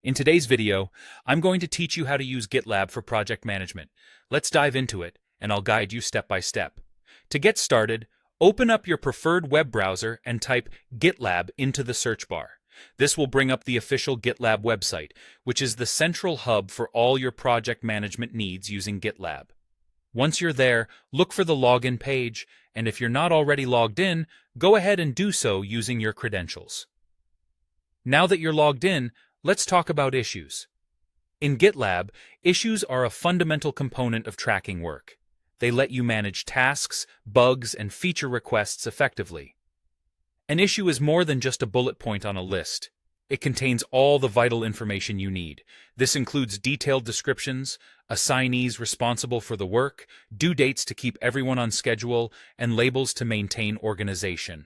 In today's video, I'm going to teach you how to use GitLab for project management. Let's dive into it, and I'll guide you step by step. To get started, open up your preferred web browser and type GitLab into the search bar. This will bring up the official GitLab website, which is the central hub for all your project management needs using GitLab. Once you're there, look for the login page, and if you're not already logged in, go ahead and do so using your credentials. Now that you're logged in, let's talk about issues. In GitLab, issues are a fundamental component of tracking work. They let you manage tasks, bugs, and feature requests effectively. An issue is more than just a bullet point on a list. It contains all the vital information you need. This includes detailed descriptions, assignees responsible for the work, due dates to keep everyone on schedule, and labels to maintain organization.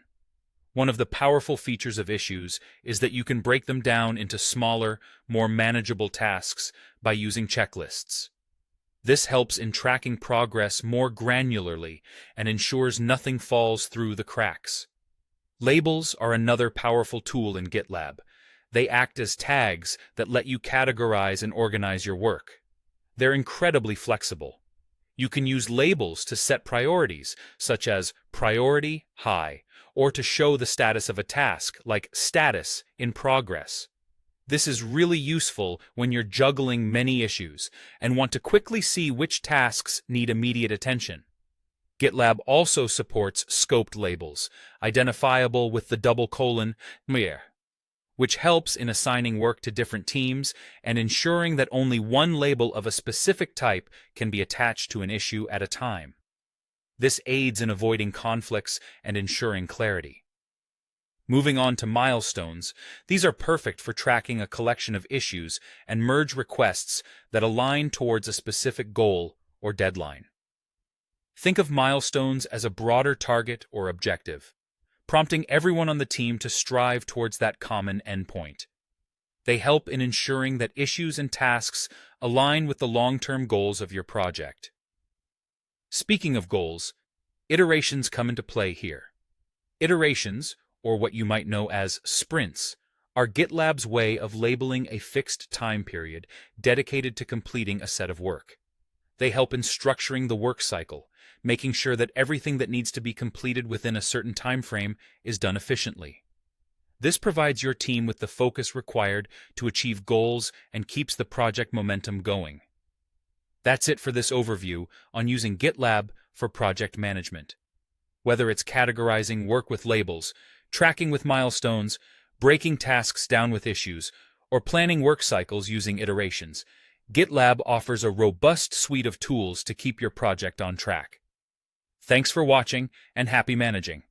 One of the powerful features of issues is that you can break them down into smaller, more manageable tasks by using checklists. This helps in tracking progress more granularly and ensures nothing falls through the cracks. Labels are another powerful tool in GitLab. They act as tags that let you categorize and organize your work. They're incredibly flexible. You can use labels to set priorities, such as priority high, or to show the status of a task, like status in progress. This is really useful when you're juggling many issues and want to quickly see which tasks need immediate attention. GitLab also supports scoped labels, identifiable with the double colon, which helps in assigning work to different teams and ensuring that only one label of a specific type can be attached to an issue at a time. This aids in avoiding conflicts and ensuring clarity. Moving on to milestones, these are perfect for tracking a collection of issues and merge requests that align towards a specific goal or deadline. Think of milestones as a broader target or objective, prompting everyone on the team to strive towards that common endpoint. They help in ensuring that issues and tasks align with the long-term goals of your project. Speaking of goals, iterations come into play here. Iterations, or what you might know as sprints, are GitLab's way of labeling a fixed time period dedicated to completing a set of work. They help in structuring the work cycle, making sure that everything that needs to be completed within a certain time frame is done efficiently. This provides your team with the focus required to achieve goals and keeps the project momentum going. That's it for this overview on using GitLab for project management. Whether it's categorizing work with labels, tracking with milestones, breaking tasks down with issues, or planning work cycles using iterations, GitLab offers a robust suite of tools to keep your project on track. Thanks for watching, and happy managing.